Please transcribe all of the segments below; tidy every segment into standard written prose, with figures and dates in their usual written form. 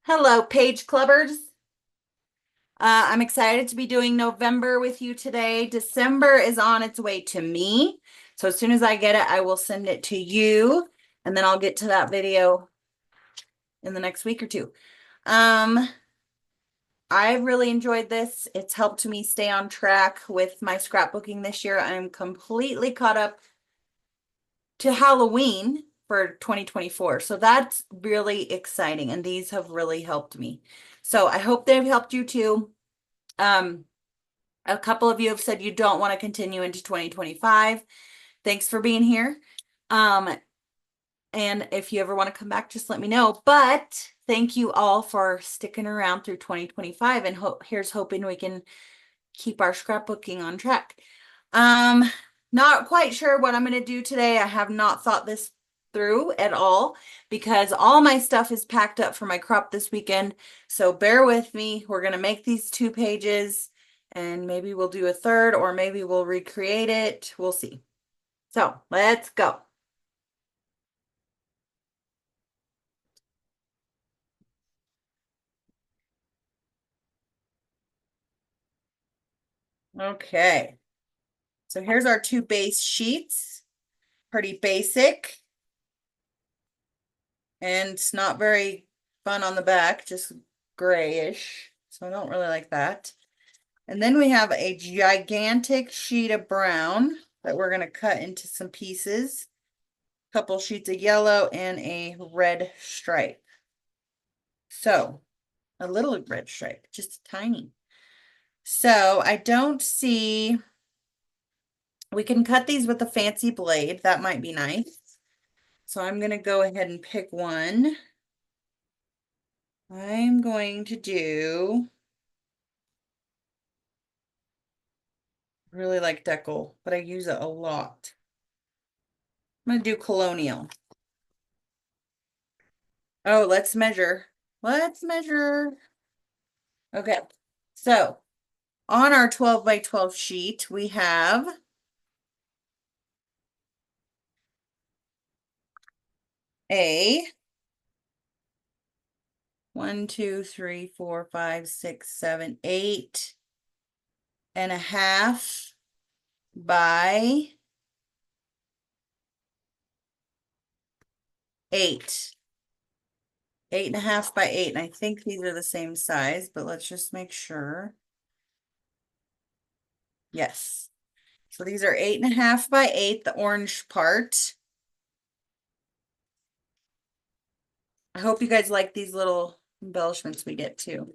Hello, page clubbers. I'm excited to be doing November with you today. December is on its way to me. So as soon as I get it, I will send it to you, and then I'll get to that video in the next week or two. Um, I really enjoyed this. It's helped me stay on track with my scrapbooking this year. I'm completely caught up to Halloween for 2024. So that's really exciting, and these have really helped me. So I hope they've helped you too. Um, a couple of you have said you don't want to continue into 2025. Thanks for being here. Um, and if you ever want to come back, just let me know. But thank you all for sticking around through 2025, and here's hoping we can keep our scrapbooking on track. Um, Not quite sure what I'm going to do today. I have not thought this through at all because all my stuff is packed up for my crop this weekend. So bear with me. We're going to make these 2 pages and maybe we'll do a third or maybe we'll recreate it. We'll see. So let's go. Okay. So here's our 2 base sheets. Pretty basic. And it's not very fun on the back, just grayish. So I don't really like that. And then we have a gigantic sheet of brown that we're going to cut into some pieces. A couple sheets of yellow and a red stripe. So a little red stripe, just tiny. So I don't see, we can cut these with a fancy blade. That might be nice. So I'm going to go ahead and pick one. I'm going to do, really like decal, but I use it a lot. I'm going to do colonial. Oh, let's measure. Let's measure. Okay. So on our 12 by 12 sheet, we have a 1, 2, 3, 4, 5, 6, 7, 8.5 by 8. 8.5 by 8. And I think these are the same size, but let's just make sure. Yes. So these are 8.5 by 8, the orange part. I hope you guys like these little embellishments we get too.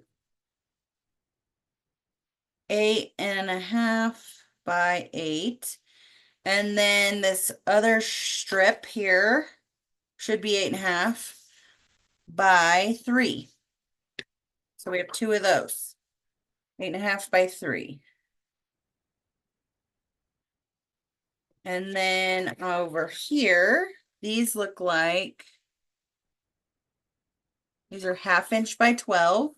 8.5 by 8. And then this other strip here should be 8.5 by 3. So we have 2 of those. 8.5 by 3. And then over here, these look like, these are 1/2 inch by 12.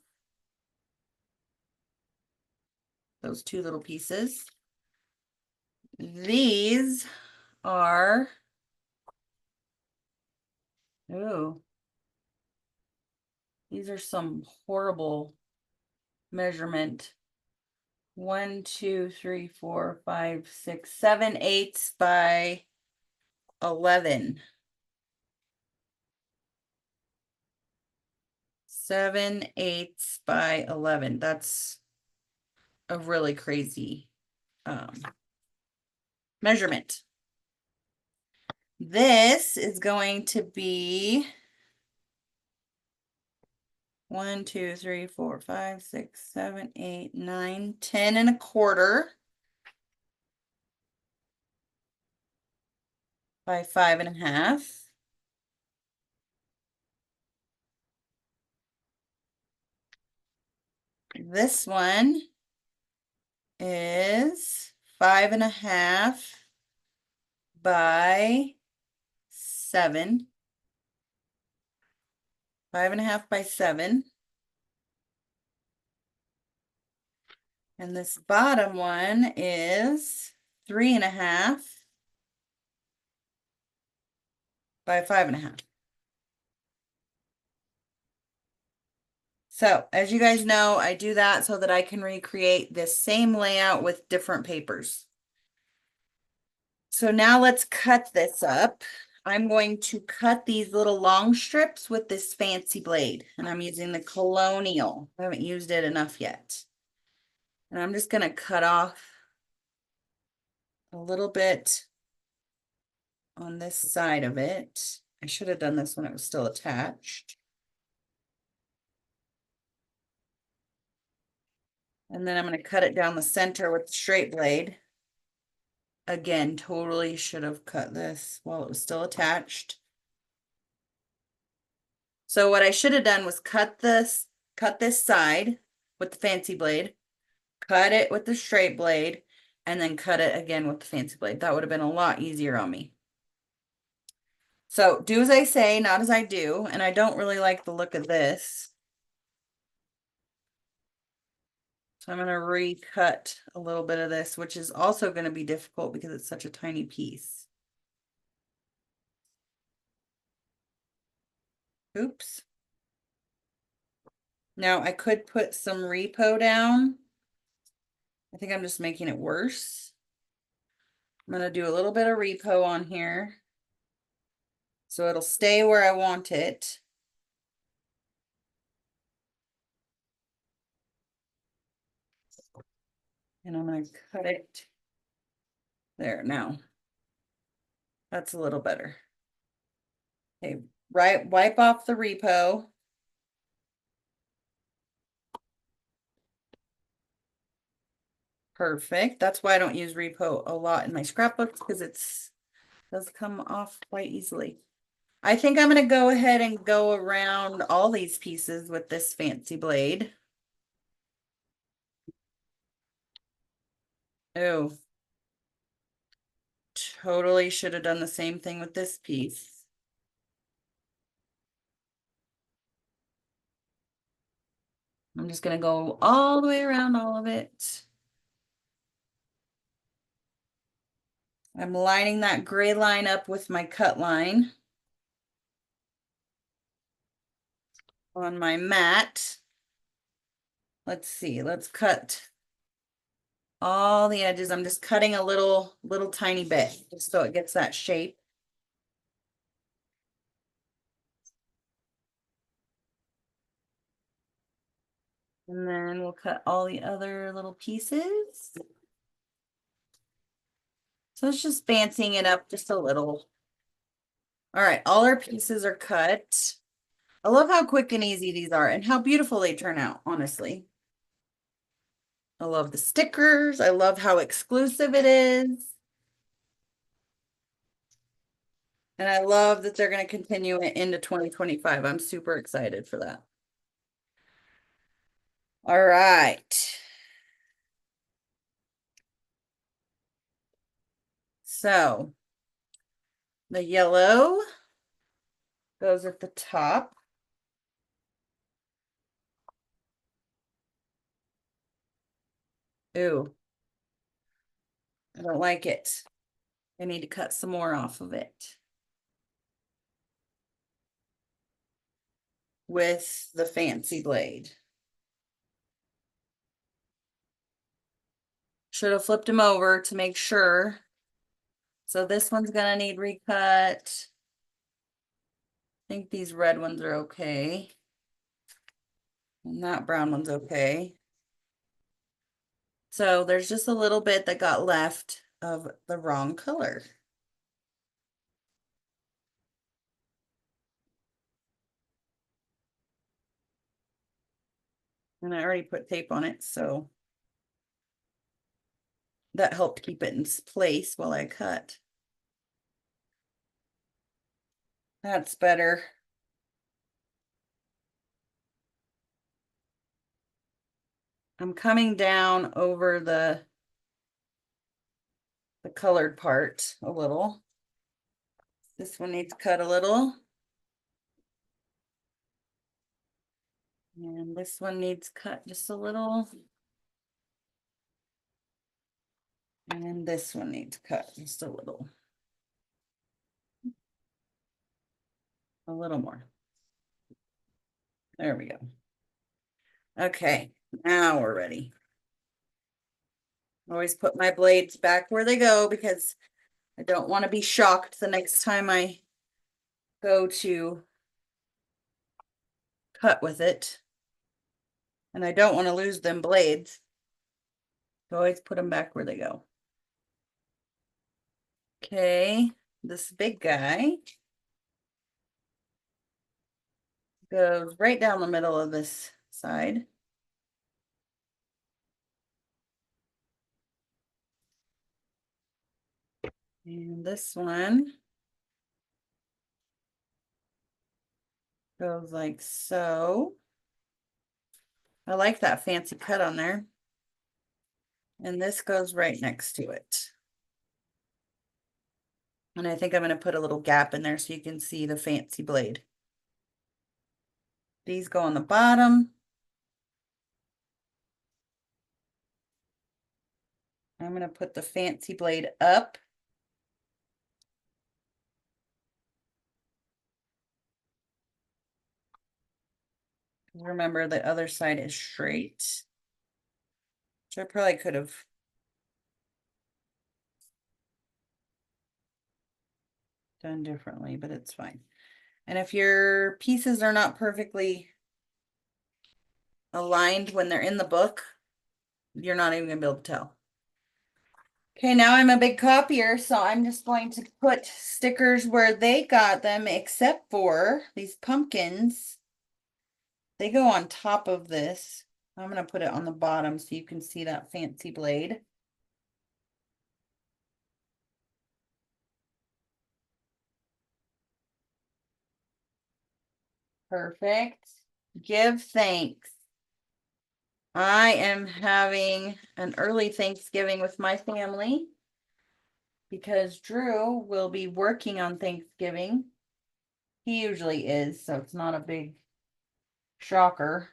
Those 2 little pieces. These are, oh, these are some horrible measurement. 1, 2, 3, 4, 5, 6, 7/8 by 11. 7/8 by 11. That's a really crazy measurement. This is going to be 1, 2, 3, 4, 5, 6, 7, 8, 9, 10.25 by 5.5. This one is 5.5 by 7. 5.5 by 7. And this bottom one is 3.5 by 5.5. So as you guys know, I do that so that I can recreate this same layout with different papers. So now let's cut this up. I'm going to cut these little long strips with this fancy blade, and I'm using the Colonial. I haven't used it enough yet. And I'm just going to cut off a little bit on this side of it. I should have done this when it was still attached. And then I'm going to cut it down the center with the straight blade. Again, totally should have cut this while it was still attached. So what I should have done was cut this side with the fancy blade, cut it with the straight blade, and then cut it again with the fancy blade. That would have been a lot easier on me. So do as I say, not as I do. And I don't really like the look of this. So I'm going to recut a little bit of this, which is also going to be difficult because it's such a tiny piece. Oops. Now I could put some repo down. I think I'm just making it worse. I'm going to do a little bit of repo on here, so it'll stay where I want it. And I'm going to cut it there now. That's a little better. Okay, wipe off the repo. Perfect. That's why I don't use repo a lot in my scrapbooks, because it does come off quite easily. I think I'm going to go ahead and go around all these pieces with this fancy blade. Oh, totally should have done the same thing with this piece. I'm just going to go all the way around all of it. I'm lining that gray line up with my cut line on my mat. Let's see, let's cut all the edges. I'm just cutting a little tiny bit just so it gets that shape. And then we'll cut all the other little pieces. So it's just fancying it up just a little. All right, all our pieces are cut. I love how quick and easy these are and how beautiful they turn out, honestly. I love the stickers. I love how exclusive it is. And I love that they're going to continue it into 2025. I'm super excited for that. All right. So the yellow goes at the top. Ooh, I don't like it. I need to cut some more off of it with the fancy blade. Should have flipped them over to make sure. So this one's gonna need recut. I think these red ones are okay. And that brown one's okay. So there's just a little bit that got left of the wrong color. And I already put tape on it, so that helped keep it in place while I cut. That's better. I'm coming down over the colored part a little. This one needs cut a little. And this one needs cut just a little. And this one needs cut just a little. A little more. There we go. Okay, now we're ready. Always put my blades back where they go because I don't want to be shocked the next time I go to cut with it. And I don't want to lose them blades. So always put them back where they go. Okay, this big guy goes right down the middle of this side. And this one goes like so. I like that fancy cut on there. And this goes right next to it. And I think I'm going to put a little gap in there so you can see the fancy blade. These go on the bottom. I'm going to put the fancy blade up. Remember the other side is straight, which I probably could have done differently, but it's fine. And if your pieces are not perfectly aligned when they're in the book, you're not even gonna be able to tell. Okay, now I'm a big copier, so I'm just going to put stickers where they got them, except for these pumpkins. They go on top of this. I'm gonna put it on the bottom so you can see that fancy blade. Perfect. Give thanks. I am having an early Thanksgiving with my family because Drew will be working on Thanksgiving. He usually is, so it's not a big shocker.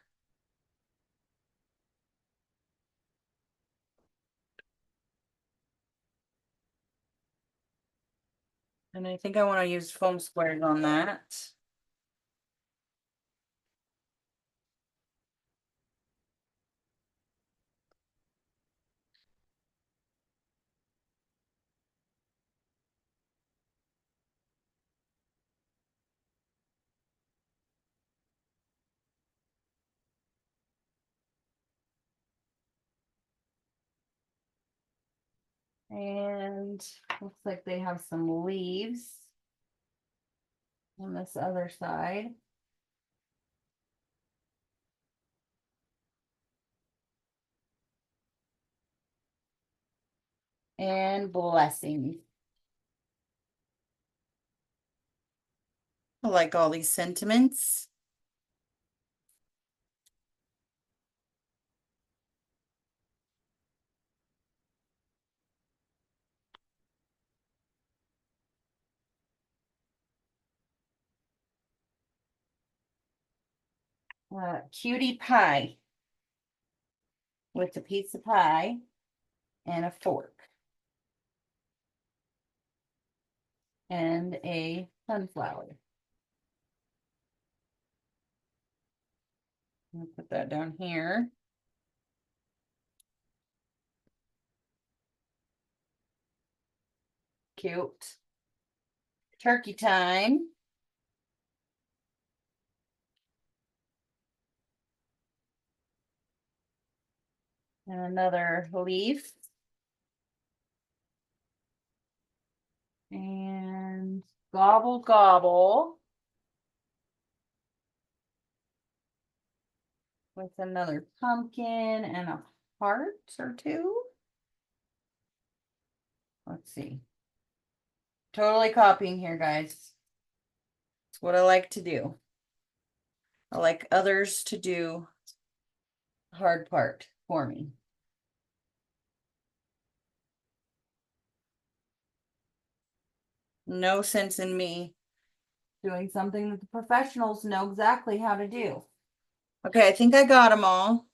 And I think I want to use foam squares on that. And looks like they have some leaves on this other side. And blessings. I like all these sentiments. Cutie pie with a piece of pie and a fork and a sunflower. I'm gonna put that down here. Cute. Turkey time. And another leaf. And gobble gobble. With another pumpkin and a heart or two. Let's see. Totally copying here, guys. It's what I like to do. I like others to do the hard part for me. No sense in me doing something that the professionals know exactly how to do. Okay, I think I got them all.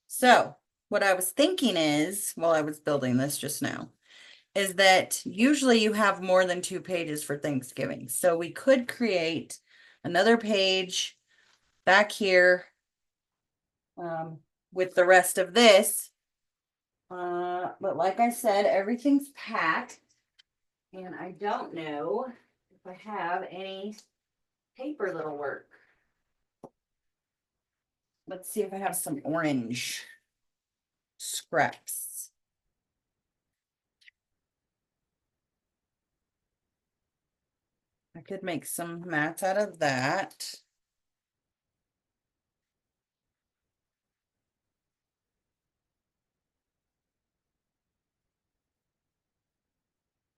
So what I was thinking is, while I was building this just now, is that usually you have more than 2 pages for Thanksgiving. So we could create another page back here with the rest of this. But like I said, everything's packed, and I don't know if I have any paper that'll work. Let's see if I have some orange scraps. I could make some mats out of that.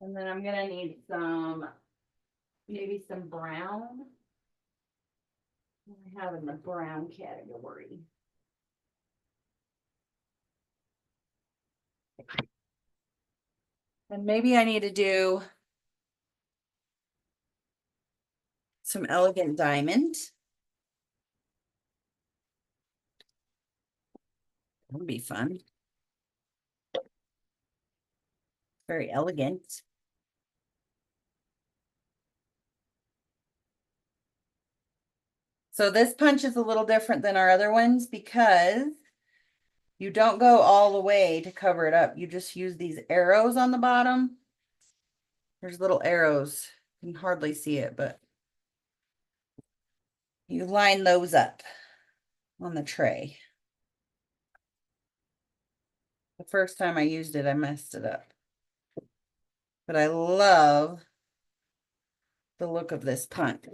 And then I'm gonna need some, maybe some brown. What do I have in the brown category? And maybe I need to do some elegant diamond. That would be fun. Very elegant. So this punch is a little different than our other ones because you don't go all the way to cover it up. You just use these arrows on the bottom. There's little arrows. You can hardly see it, but you line those up on the tray. The first time I used it, I messed it up. But I love the look of this punch.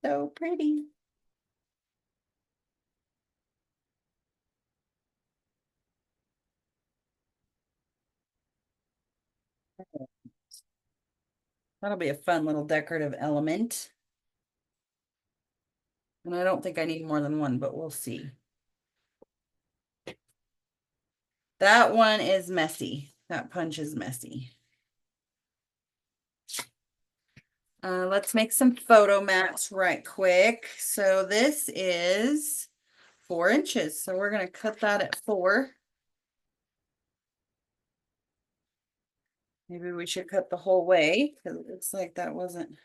So pretty. That'll be a fun little decorative element. And I don't think I need more than one, but we'll see. That one is messy. That punch is messy. Let's make some photo mats right quick. So this is 4 inches. So we're going to cut that at 4. Maybe we should cut the whole way because it looks like that wasn't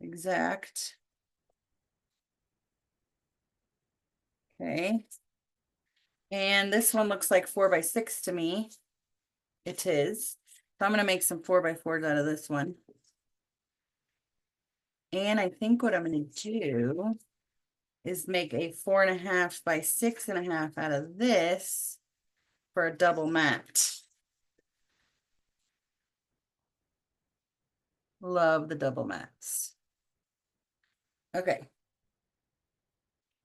exact. Okay. And this one looks like 4 by 6 to me. It is. So I'm going to make some 4 by 4s out of this one. And I think what I'm going to do is make a 4.5 by 6.5 out of this for a double mat. Love the double mats. Okay.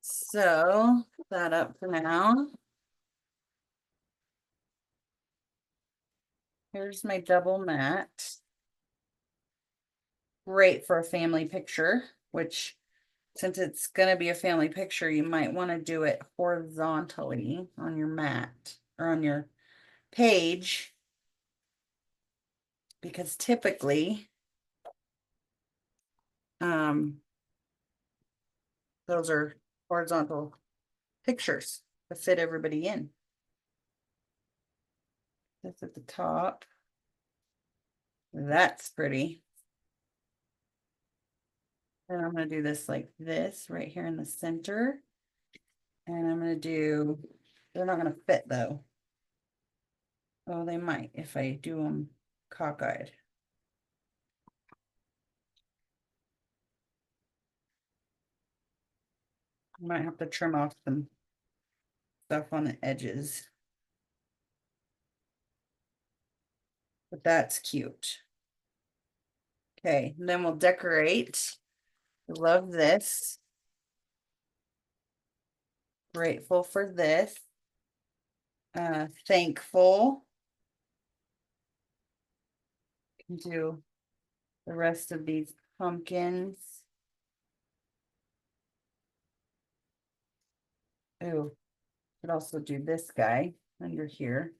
So put that up for now. Here's my double mat. Great for a family picture, which since it's going to be a family picture, you might want to do it horizontally on your mat or on your page, because typically those are horizontal pictures to fit everybody in. That's at the top. That's pretty. And I'm going to do this like this right here in the center. And I'm going to do, they're not going to fit though. Oh, they might if I do them cockeyed. I might have to trim off some stuff on the edges. But that's cute. Okay, and then we'll decorate. Love this. Grateful for this. Thankful. Do the rest of these pumpkins. Oh, could also do this guy under here.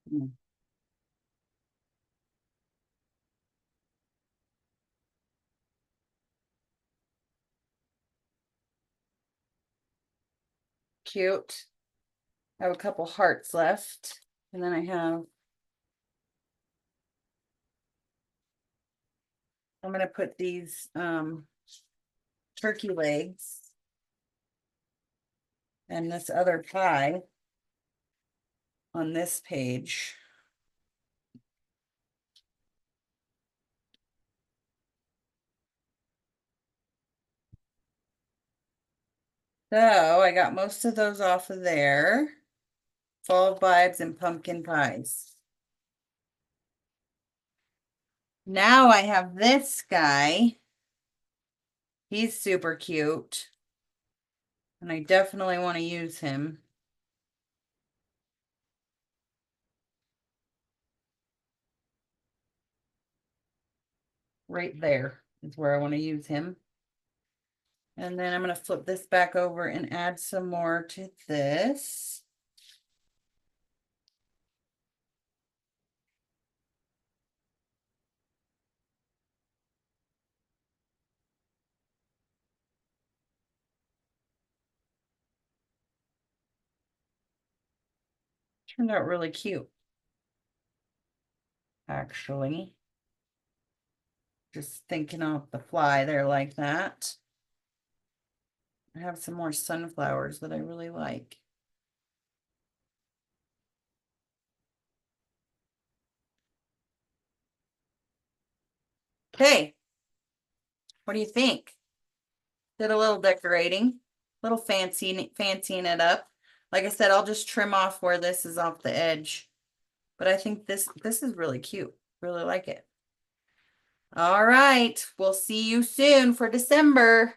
Hmm. cute. I have a couple hearts left. And then I'm going to put these turkey legs and this other pie on this page. So I got most of those off of there. Fall vibes and pumpkin pies. Now I have this guy. He's super cute. And I definitely want to use him. Right there is where I want to use him. And then I'm going to flip this back over and add some more to this. Turned out really cute, actually. Just thinking off the fly there like that. I have some more sunflowers that I really like. Okay, what do you think? Did a little decorating, little fancying it up. Like I said, I'll just trim off where this is off the edge. But I think this is really cute. Really like it. All right, we'll see you soon for December.